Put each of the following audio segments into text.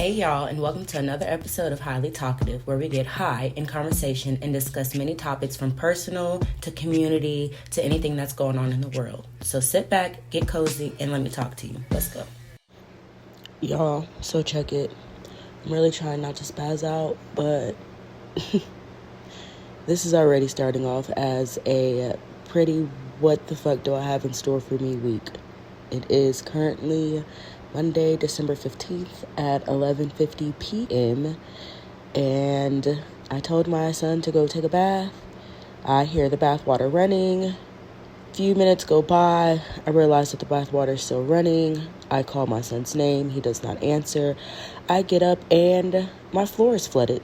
Hey y'all, and welcome to another episode of Highly Talkative, where we get high in conversation and discuss many topics from personal to community to anything that's going on in the world. So sit back, get cozy, and let me talk to you. Let's go. Y'all, so check it. I'm really trying not to spaz out, but this is already starting off as a pretty what the fuck do I have in store for me week. It is currently Monday, December 15th at 11:50 p.m. and I told my son to go take a bath. I hear the bath water running. Few minutes go by. I realize that the bath water is still running. I call my son's name. He does not answer. I get up and my floor is flooded.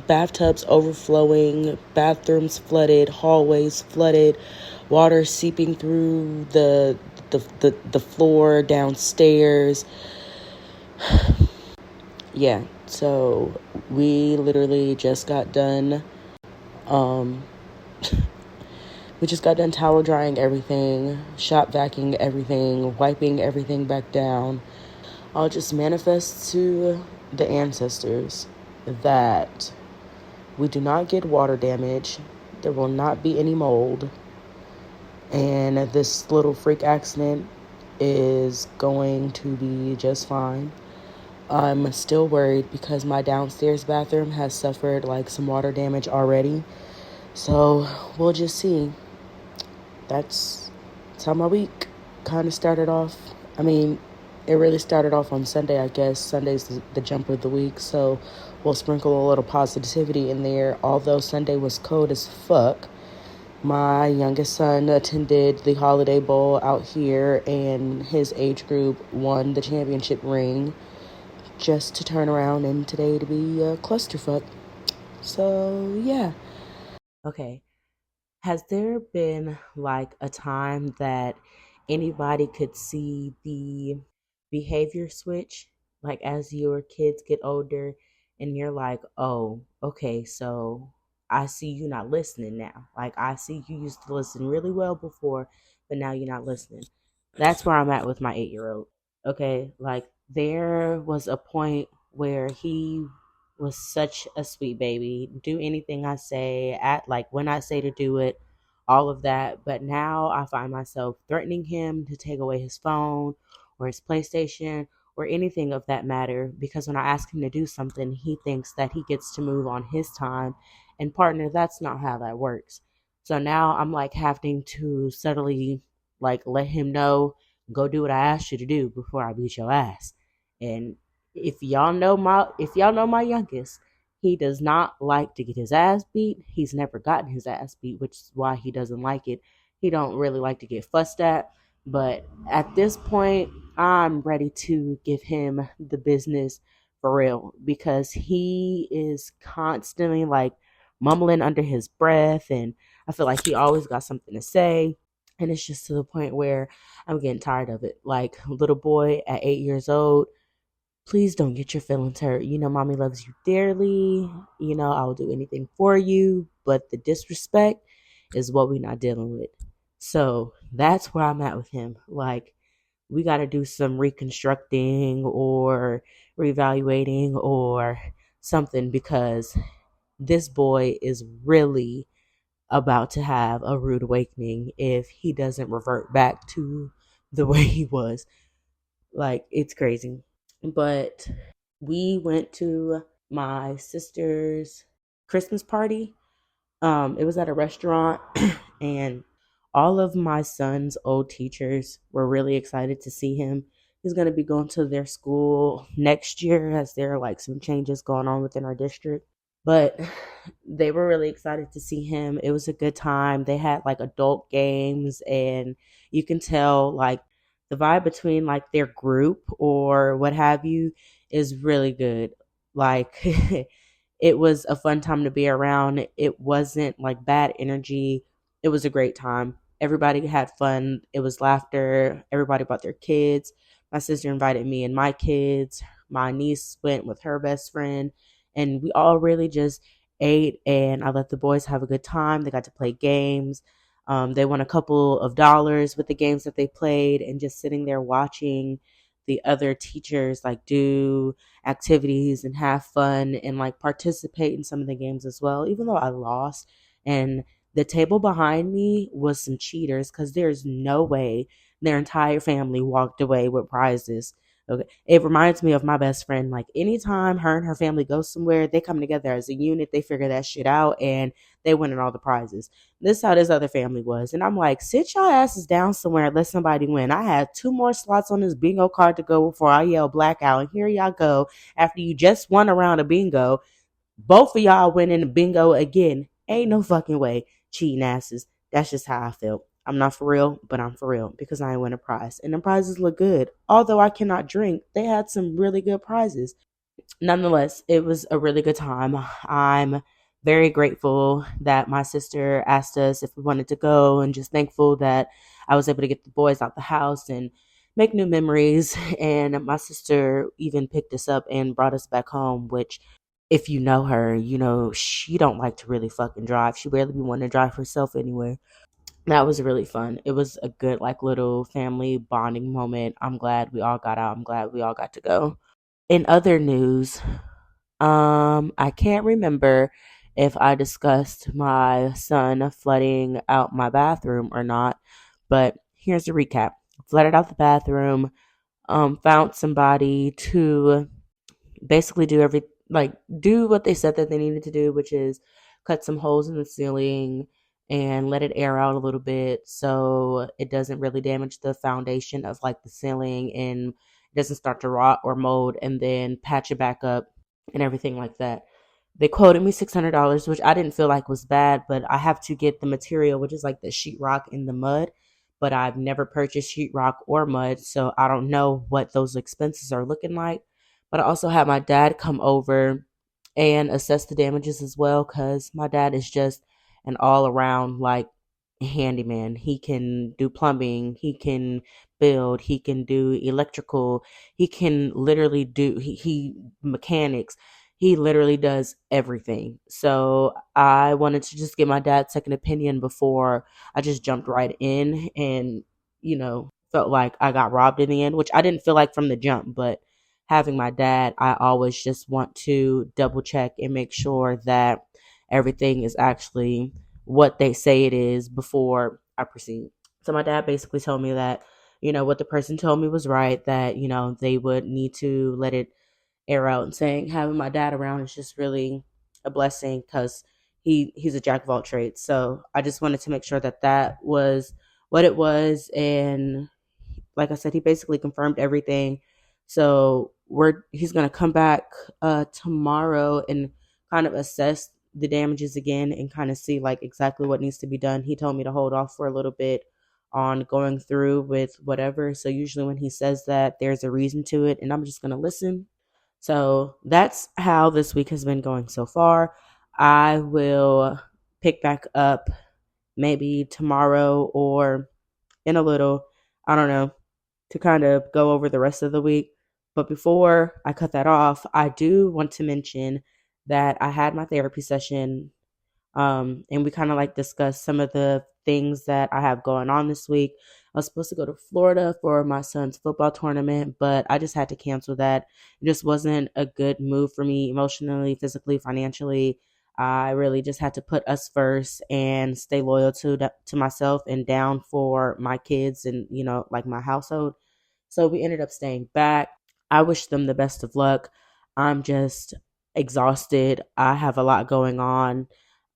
Bathtubs overflowing, bathrooms flooded, hallways flooded, water seeping through the floor downstairs. Yeah, so we literally just got done we just got done towel drying everything, shop vacuuming everything, wiping everything back down. I'll just manifest to the ancestors that we do not get water damage, there will not be any mold, and this little freak accident is going to be just fine. I'm still worried because my downstairs bathroom has suffered like some water damage already. So we'll just see. That's how my week kind of started off. I mean, it really started off on Sunday, I guess. Sunday's the jump of the week, so we'll sprinkle a little positivity in there. Although Sunday was cold as fuck, my youngest son attended the Holiday Bowl out here, and his age group won the championship ring, just to turn around and today to be a clusterfuck. So, yeah. Okay. Has there been like a time that anybody could see the behavior switch? Like as your kids get older and you're like, oh, okay, so I see you not listening now. Like I see you used to listen really well before, but now you're not listening. That's where I'm at with my 8-year-old. Okay, like there was a point where he was such a sweet baby. Do anything I say, at like when I say to do it, all of that. But now I find myself threatening him to take away his phone or his PlayStation or anything of that matter, because when I ask him to do something, he thinks that he gets to move on his time. And partner, that's not how that works. So now I'm like having to subtly like let him know, go do what I asked you to do before I beat your ass. And if y'all know my youngest, he does not like to get his ass beat. He's never gotten his ass beat, which is why he doesn't like it. He don't really like to get fussed at. But at this point, I'm ready to give him the business for real, because he is constantly like mumbling under his breath, and I feel like he always got something to say. And it's just to the point where I'm getting tired of it. Like, little boy at 8 years old, please don't get your feelings hurt. You know, mommy loves you dearly. You know, I'll do anything for you. But the disrespect is what we're not dealing with. So that's where I'm at with him. Like, we got to do some reconstructing or reevaluating or something, because this boy is really about to have a rude awakening if he doesn't revert back to the way he was. Like, it's crazy. But we went to my sister's Christmas party. It was at a restaurant, and all of my son's old teachers were really excited to see him. He's going to be going to their school next year, as there are like some changes going on within our district. But they were really excited to see him. It was a good time. They had like adult games, and you can tell like the vibe between like their group or what have you is really good. Like it was a fun time to be around. It wasn't like bad energy. It was a great time. Everybody had fun. It was laughter. Everybody brought their kids. My sister invited me and my kids. My niece went with her best friend, and we all really just ate, and I let the boys have a good time. They got to play games. They won a couple of dollars with the games that they played, and just sitting there watching the other teachers like do activities and have fun and like participate in some of the games as well, even though I lost. And the table behind me was some cheaters because there's no way their entire family walked away with prizes. Okay. It reminds me of my best friend. Like anytime her and her family go somewhere, they come together as a unit, they figure that shit out and they win all the prizes. This is how this other family was. And I'm like, sit your asses down somewhere and let somebody win. I had two more slots on this bingo card to go before I yell blackout. And here y'all go. After you just won a round of bingo, both of y'all winning the bingo again. Ain't no fucking way. Cheating asses. That's just how I feel. I'm not for real, but I'm for real because I ain't win a prize. And the prizes look good. Although I cannot drink, they had some really good prizes. Nonetheless, it was a really good time. I'm very grateful that my sister asked us if we wanted to go and just thankful that I was able to get the boys out the house and make new memories. And my sister even picked us up and brought us back home, which if you know her, you know she don't like to really fucking drive. She barely be wanting to drive herself anywhere. That was really fun. It was a good like little family bonding moment. I'm glad we all got out. I'm glad we all got to go. In other news, I can't remember if I discussed my son flooding out my bathroom or not, but here's a recap. Flooded out the bathroom, found somebody to basically do what they said that they needed to do, which is cut some holes in the ceiling and let it air out a little bit so it doesn't really damage the foundation of like the ceiling and it doesn't start to rot or mold, and then patch it back up and everything like that. They quoted me $600, which I didn't feel like was bad, but I have to get the material, which is like the sheetrock in the mud. But I've never purchased sheetrock or mud, so I don't know what those expenses are looking like. But I also had my dad come over and assess the damages as well, because my dad is just an all around like handyman. He can do plumbing, he can build, he can do electrical, he can literally do he mechanics. He literally does everything. So I wanted to just get my dad's second opinion before I just jumped right in and, felt like I got robbed in the end, which I didn't feel like from the jump, but having my dad, I always just want to double check and make sure that everything is actually what they say it is before I proceed. So my dad basically told me that, what the person told me was right, that, they would need to let it air out, and saying having my dad around is just really a blessing because he's a jack of all trades. So I just wanted to make sure that that was what it was. And like I said, he basically confirmed everything. So he's gonna come back tomorrow and kind of assess the damages again and kind of see like exactly what needs to be done. He told me to hold off for a little bit on going through with whatever. So usually when he says that, there's a reason to it, and I'm just gonna listen. So that's how this week has been going so far. I will pick back up maybe tomorrow or in a little, I don't know, to kind of go over the rest of the week. But before I cut that off, I do want to mention that I had my therapy session, and we kind of like discussed some of the things that I have going on this week. I was supposed to go to Florida for my son's football tournament, but I just had to cancel that. It just wasn't a good move for me emotionally, physically, financially. I really just had to put us first and stay loyal to myself and down for my kids and, like my household. So we ended up staying back. I wish them the best of luck. I'm just exhausted. I have a lot going on.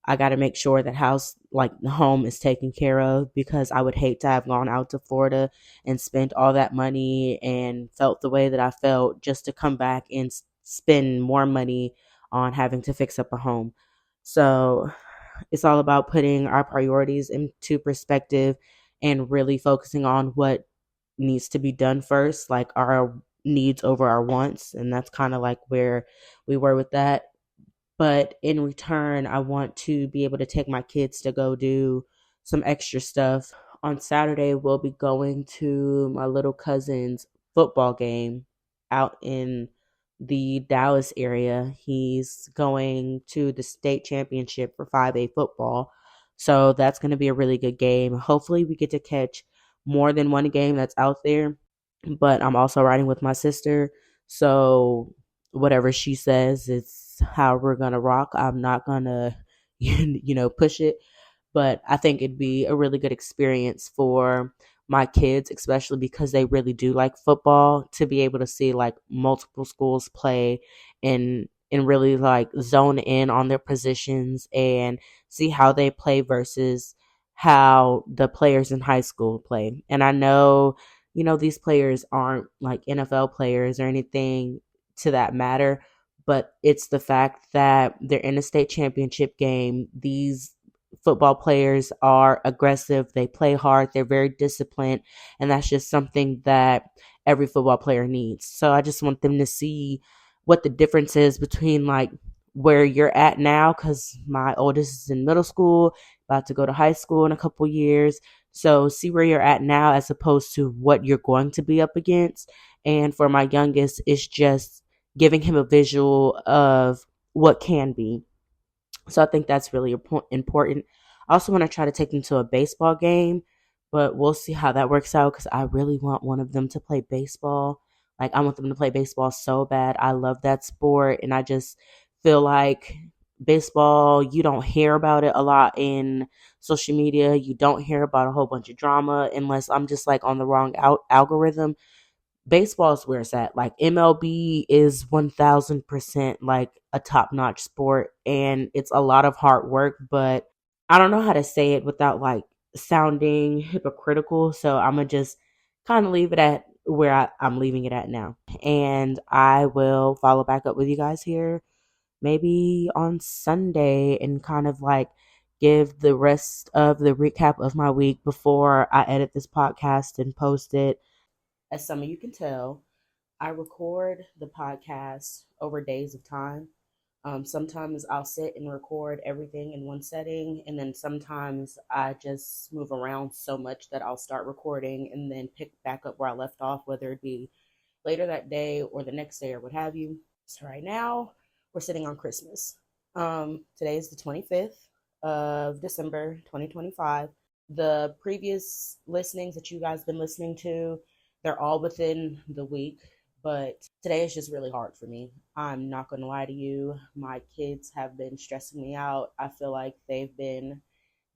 I got to make sure that the home is taken care of, because I would hate to have gone out to Florida and spent all that money and felt the way that I felt just to come back and spend more money on having to fix up a home. So it's all about putting our priorities into perspective and really focusing on what needs to be done first, like our needs over our wants. And that's kind of like where we were with that. But in return, I want to be able to take my kids to go do some extra stuff. On Saturday, we'll be going to my little cousin's football game out in the Dallas area. He's going to the state championship for 5A football. So that's going to be a really good game. Hopefully, we get to catch more than one game that's out there. but I'm also riding with my sister. So whatever she says, it's how we're gonna rock. I'm not gonna, push it. But I think it'd be a really good experience for my kids, especially because they really do like football, to be able to see like multiple schools play and really like zone in on their positions and see how they play versus how the players in high school play. And I know, these players aren't like NFL players or anything to that matter, but it's the fact that they're in a state championship game. These football players are aggressive, they play hard, they're very disciplined, and that's just something that every football player needs. So I just want them to see what the difference is between like where you're at now, because my oldest is in middle school, about to go to high school in a couple years. So see where you're at now as opposed to what you're going to be up against. And for my youngest, it's just giving him a visual of what can be. So I think that's really important. I also want to try to take them to a baseball game, but we'll see how that works out because I really want one of them to play baseball. Like, I want them to play baseball so bad. I love that sport, and I just feel like baseball, you don't hear about it a lot in social media. You don't hear about a whole bunch of drama unless I'm just like on the wrong algorithm. Baseball is where it's at. Like MLB is 1000% like a top notch sport, and it's a lot of hard work, but I don't know how to say it without like sounding hypocritical. So I'm gonna just kind of leave it at where I'm leaving it at now. And I will follow back up with you guys here maybe on Sunday and kind of like give the rest of the recap of my week before I edit this podcast and post it. As some of you can tell, I record the podcast over days of time. Sometimes I'll sit and record everything in one setting, and then sometimes I just move around so much that I'll start recording and then pick back up where I left off, whether it be later that day or the next day or what have you. So right now, we're sitting on Christmas. Today is the 25th of December, 2025. The previous listenings that you guys been listening to, they're all within the week, but today is just really hard for me. I'm not going to lie to you. My kids have been stressing me out. I feel like they've been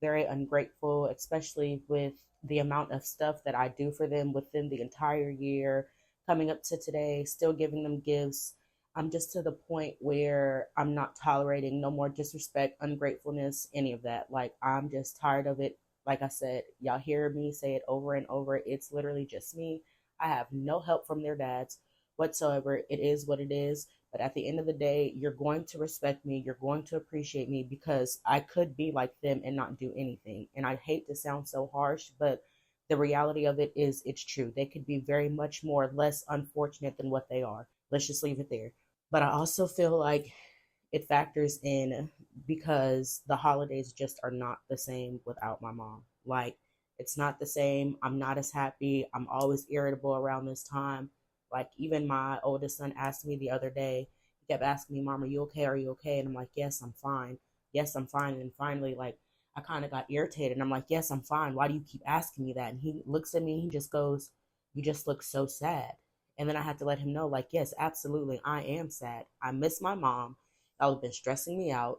very ungrateful, especially with the amount of stuff that I do for them within the entire year, coming up to today, still giving them gifts. I'm just to the point where I'm not tolerating no more disrespect, ungratefulness, any of that. Like, I'm just tired of it. Like I said, y'all hear me say it over and over. It's literally just me. I have no help from their dads whatsoever. It is what it is. But at the end of the day, you're going to respect me. You're going to appreciate me because I could be like them and not do anything. And I hate to sound so harsh, but the reality of it is it's true. They could be very much more less unfortunate than what they are. Let's just leave it there. But I also feel like it factors in because the holidays just are not the same without my mom. Like, it's not the same. I'm not as happy. I'm always irritable around this time. Like, even my oldest son asked me the other day, he kept asking me, Mom, are you okay? Are you okay? And I'm like, yes, I'm fine. Yes, I'm fine. And finally, like, I kind of got irritated. And I'm like, yes, I'm fine. Why do you keep asking me that? And he looks at me, he just goes, you just look so sad. And then I had to let him know, like, yes, absolutely, I am sad. I miss my mom. That would have been stressing me out.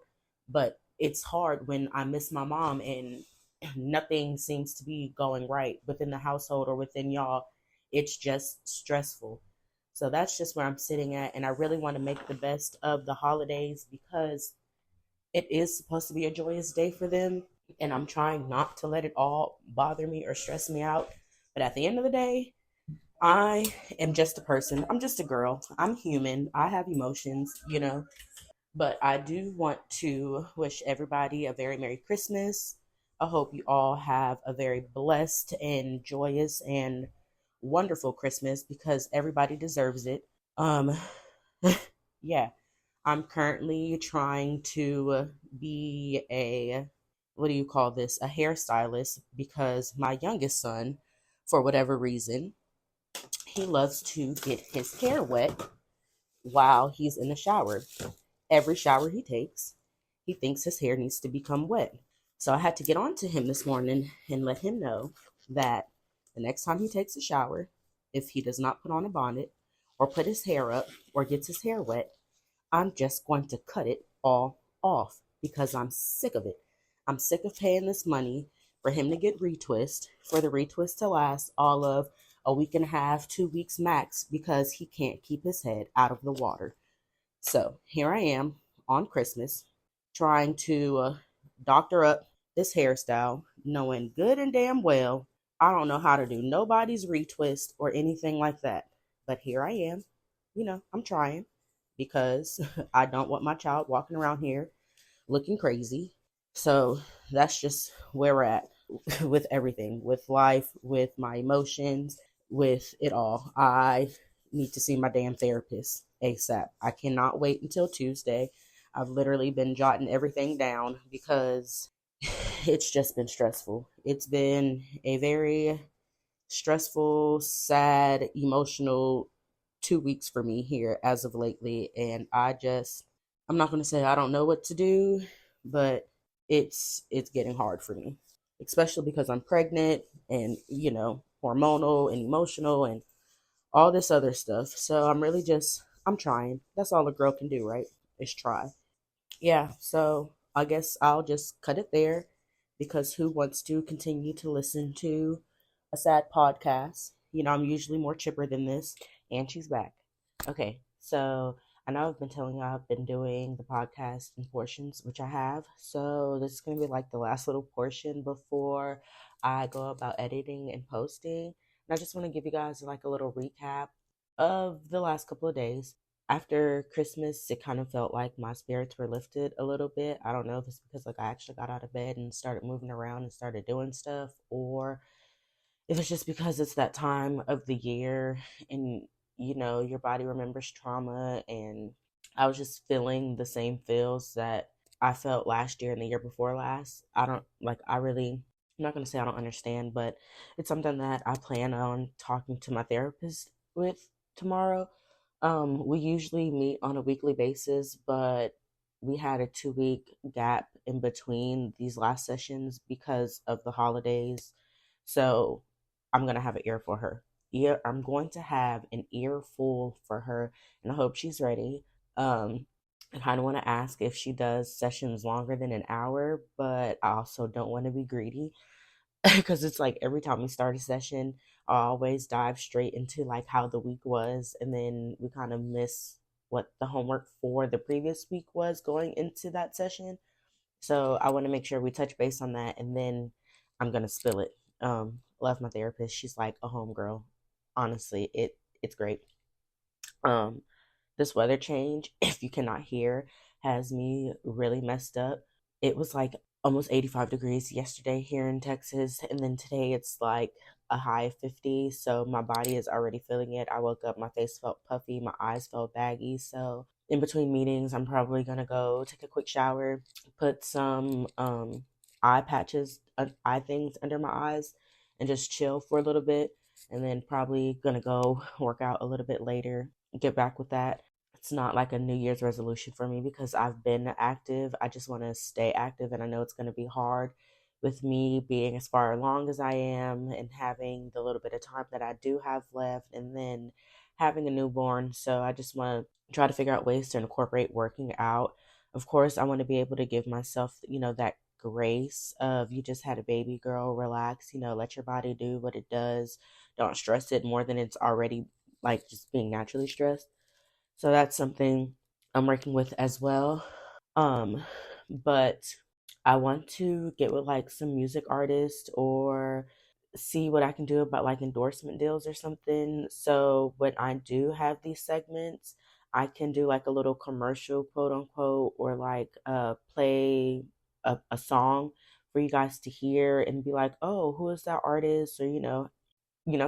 But it's hard when I miss my mom and nothing seems to be going right within the household or within y'all. It's just stressful. So that's just where I'm sitting at. And I really want to make the best of the holidays because it is supposed to be a joyous day for them. And I'm trying not to let it all bother me or stress me out. But at the end of the day, I am just a person. I'm just a girl. I'm human. I have emotions. But I do want to wish everybody a very Merry Christmas. I hope you all have a very blessed and joyous and wonderful Christmas because everybody deserves it. Um, yeah, I'm currently trying to be what do you call this? A hairstylist because my youngest son, for whatever reason, he loves to get his hair wet while he's in the shower. Every shower he takes, he thinks his hair needs to become wet. So I had to get on to him this morning and let him know that the next time he takes a shower, if he does not put on a bonnet or put his hair up or gets his hair wet, I'm just going to cut it all off because I'm sick of it. I'm sick of paying this money for him to get retwist, for the retwist to last all of a week and a half, 2 weeks max, because he can't keep his head out of the water. So here I am on Christmas trying to doctor up this hairstyle, knowing good and damn well I don't know how to do nobody's retwist or anything like that. But here I am. I'm trying because I don't want my child walking around here looking crazy. So that's just where we're at with everything, with life, with my emotions, with it all. I need to see my damn therapist ASAP. I cannot wait until Tuesday. I've literally been jotting everything down because it's just been stressful. It's been a very stressful, sad, emotional 2 weeks for me here as of lately. And I'm not going to say I don't know what to do, but it's getting hard for me, especially because I'm pregnant and, hormonal and emotional and all this other stuff. So I'm trying. That's all a girl can do, right? Is try. Yeah, so I guess I'll just cut it there because who wants to continue to listen to a sad podcast? I'm usually more chipper than this, and she's back. Okay, so I know I've been telling you I've been doing the podcast in portions, which I have. So this is going to be like the last little portion before I go about editing and posting. And I just want to give you guys like a little recap of the last couple of days after Christmas. It kind of felt like my spirits were lifted a little bit. I don't know if it's because like I actually got out of bed and started moving around and started doing stuff, or if it's just because it's that time of the year and your body remembers trauma. And I was just feeling the same feels that I felt last year and the year before last. I'm not going to say I don't understand, but it's something that I plan on talking to my therapist with tomorrow. We usually meet on a weekly basis, but we had a 2 week gap in between these last sessions because of the holidays. So I'm gonna have an ear for her. I'm going to have an earful for her, and I hope she's ready. I kind of want to ask if she does sessions longer than an hour, but I also don't want to be greedy because it's like every time we start a session, I always dive straight into like how the week was, and then we kind of miss what the homework for the previous week was going into that session. So I want to make sure we touch base on that, and then I'm gonna spill it. Love my therapist. She's like a homegirl. Honestly, it's great. Um, this weather change, if you cannot hear, has me really messed up. It was like almost 85 degrees yesterday here in Texas, and then today it's like a high of 50. So my body is already feeling it. I woke up, my face felt puffy, my eyes felt baggy. So in between meetings, I'm probably gonna go take a quick shower, put some eye patches, eye things under my eyes, and just chill for a little bit. And then probably gonna go work out a little bit later, get back with that. It's not like a New Year's resolution for me because I've been active. I just want to stay active, and I know it's going to be hard with me being as far along as I am and having the little bit of time that I do have left, and then having a newborn. So I just want to try to figure out ways to incorporate working out. Of course, I want to be able to give myself, that grace of you just had a baby girl, relax, let your body do what it does. Don't stress it more than it's already like just being naturally stressed. So that's something I'm working with as well. But I want to get with like some music artists or see what I can do about like endorsement deals or something. So when I do have these segments, I can do like a little commercial, quote unquote, or like play a song for you guys to hear and be like, oh, who is that artist? Or,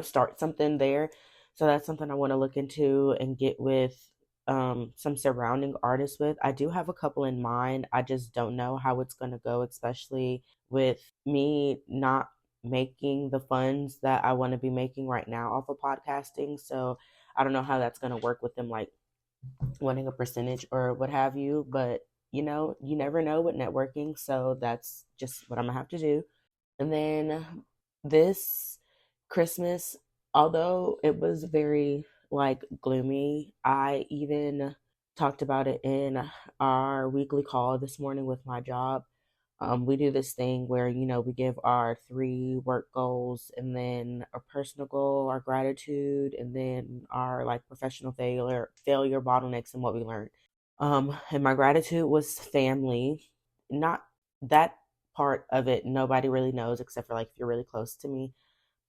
start something there. So that's something I want to look into and get with some surrounding artists with. I do have a couple in mind. I just don't know how it's going to go, especially with me not making the funds that I want to be making right now off of podcasting. So I don't know how that's going to work with them, like wanting a percentage or what have you. But, you never know with networking. So that's just what I'm going to have to do. And then this Christmas, although it was very like gloomy, I even talked about it in our weekly call this morning with my job. We do this thing where, we give our three work goals and then a personal goal, our gratitude, and then our like professional failure bottlenecks and what we learned. And my gratitude was family. Not that part of it, nobody really knows except for like if you're really close to me.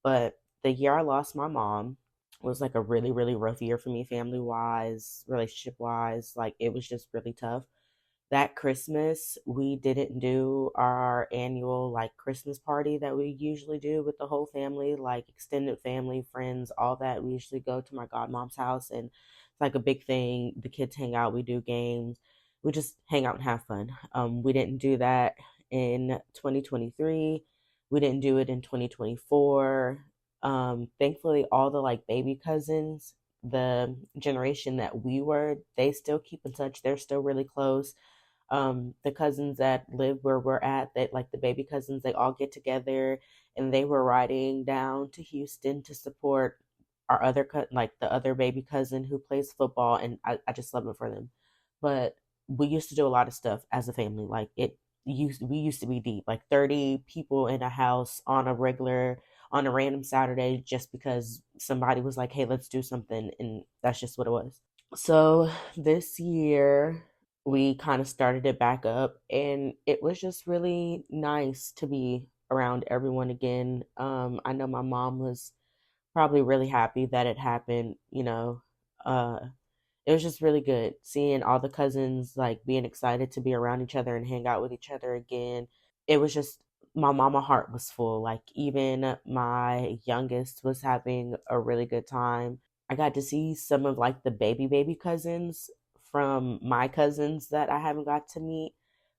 But the year I lost my mom was like a really, really rough year for me, family wise, relationship wise. Like it was just really tough. That Christmas, we didn't do our annual like Christmas party that we usually do with the whole family, like extended family, friends, all that. We usually go to my godmom's house and it's like a big thing. The kids hang out, we do games, we just hang out and have fun. We didn't do that in 2023. We didn't do it in 2024. Thankfully, all the like baby cousins, the generation that we were, they still keep in touch. They're still really close. The cousins that live where we're at, that like the baby cousins, they all get together and they were riding down to Houston to support our other like the other baby cousin who plays football, and I just love it for them. But we used to do a lot of stuff as a family. Like we used to be deep, like 30 people in a house on a random Saturday just because somebody was like, hey, let's do something. And that's just what it was. So this year, we kind of started it back up, and it was just really nice to be around everyone again. I know my mom was probably really happy that it happened. Uh, it was just really good seeing all the cousins like being excited to be around each other and hang out with each other again. It was just my mama heart was full. Like even my youngest was having a really good time. I got to see some of like the baby cousins from my cousins that I haven't got to meet.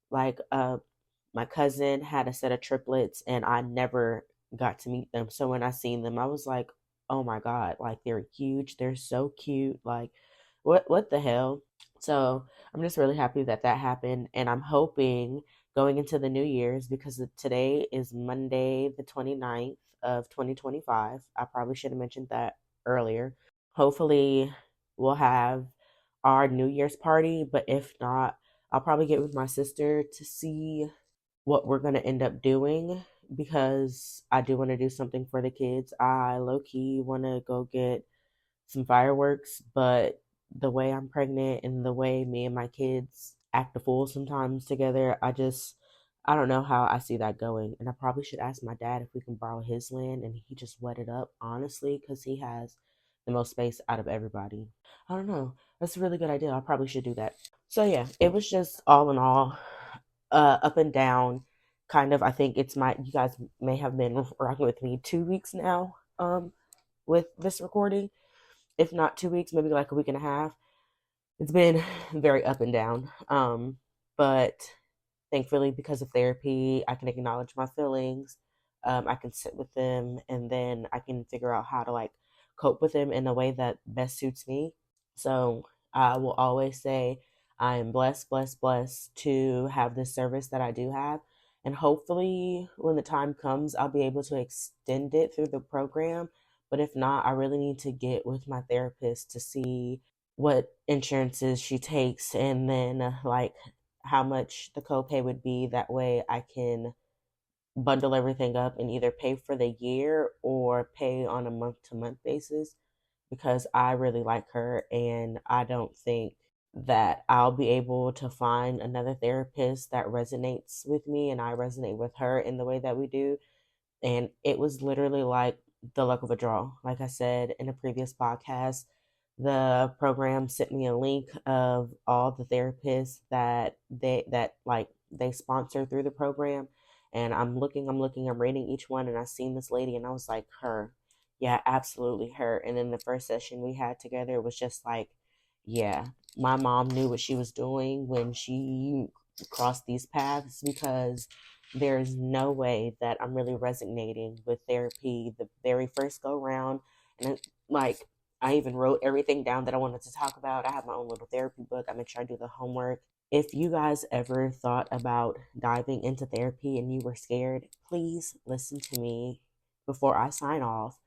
Like my cousin had a set of triplets and I never got to meet them. So when I seen them, I was like, "Oh my god, like they're huge. They're so cute. Like what the hell?" So, I'm just really happy that that happened and I'm hoping going into the New Year's because today is Monday the 29th of 2025. I probably should have mentioned that earlier. Hopefully, we'll have our New Year's party, but if not, I'll probably get with my sister to see what we're going to end up doing because I do want to do something for the kids. I low key want to go get some fireworks, but the way I'm pregnant and the way me and my kids act a fool sometimes together, I don't know how I see that going. And I probably should ask my dad if we can borrow his land and he just wet it up, honestly, because he has the most space out of everybody. I don't know. That's a really good idea. I probably should do that. So yeah, it was just all in all, up and down. Kind of, I think you guys may have been rocking with me 2 weeks now, with this recording, if not 2 weeks, maybe like a week and a half. It's been very up and down. But thankfully, because of therapy, I can acknowledge my feelings. I can sit with them and then I can figure out how to like cope with them in a way that best suits me. So I will always say I am blessed, blessed, blessed to have this service that I do have. And hopefully, when the time comes, I'll be able to extend it through the program. But if not, I really need to get with my therapist to see what insurances she takes and then like how much the copay would be. That way I can bundle everything up and either pay for the year or pay on a month to month basis because I really like her and I don't think that I'll be able to find another therapist that resonates with me and I resonate with her in the way that we do. And it was literally like the luck of a draw. Like I said in a previous podcast, the program sent me a link of all the therapists that they sponsor through the program. And I'm rating each one, and I seen this lady, and I was like, her, yeah, absolutely her. And then the first session we had together was just like, yeah, my mom knew what she was doing when she crossed these paths because there's no way that I'm really resonating with therapy the very first go round. And like, I even wrote everything down that I wanted to talk about. I have my own little therapy book. I make sure I do the homework. If you guys ever thought about diving into therapy and you were scared, please listen to me before I sign off.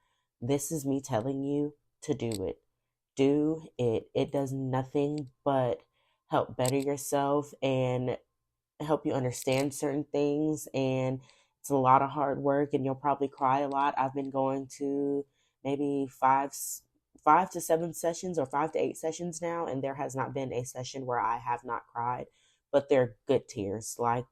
This is me telling you to do it. Do it. It does nothing but help better yourself and help you understand certain things. And it's a lot of hard work and you'll probably cry a lot. I've been going to maybe five to seven sessions or 5 to 8 sessions now, and there has not been a session where I have not cried. But they're good tears, like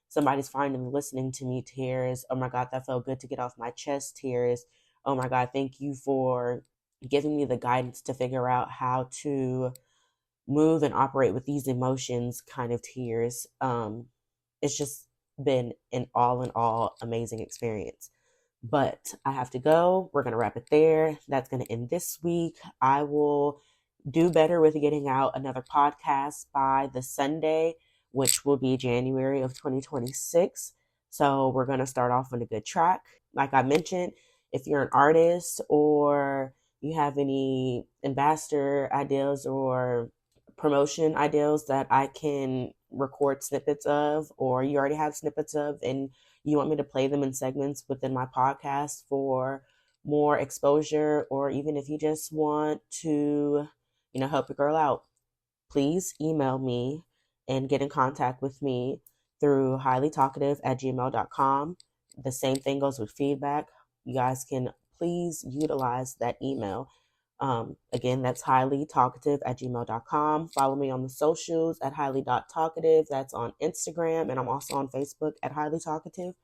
somebody's finally listening to me tears. Oh my god, that felt good to get off my chest tears. Oh my god, thank you for giving me the guidance to figure out how to move and operate with these emotions kind of tears. It's just been an all in all amazing experience. But I have to go. We're going to wrap it there. That's going to end this week. I will do better with getting out another podcast by the Sunday, which will be January of 2026. So we're going to start off on a good track. Like I mentioned, if you're an artist or you have any ambassador ideas or promotion ideas that I can record snippets of, or you already have snippets of, and you want me to play them in segments within my podcast for more exposure, or even if you just want to, help a girl out, please email me and get in contact with me through highlytalkative@gmail.com. The same thing goes with feedback. You guys can please utilize that email. Again, that's highlytalkative@gmail.com. Follow me on the socials at highly.talkative. That's on Instagram, and I'm also on Facebook at highlytalkative.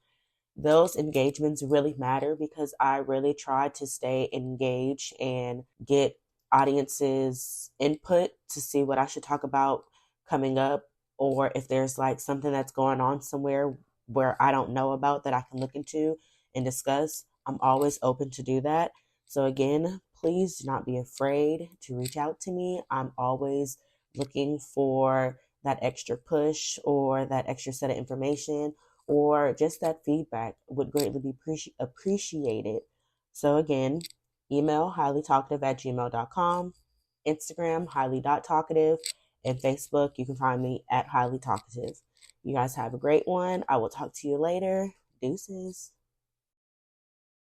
Those engagements really matter because I really try to stay engaged and get audiences input to see what I should talk about coming up, or if there's like something that's going on somewhere where I don't know about that I can look into and discuss. I'm always open to do that. So again, please do not be afraid to reach out to me. I'm always looking for that extra push or that extra set of information, or just that feedback would greatly be appreciated. So again, email highlytalkative@gmail.com, Instagram highly.talkative, and Facebook you can find me at highly talkative. You guys have a great one. I will talk to you later. Deuces.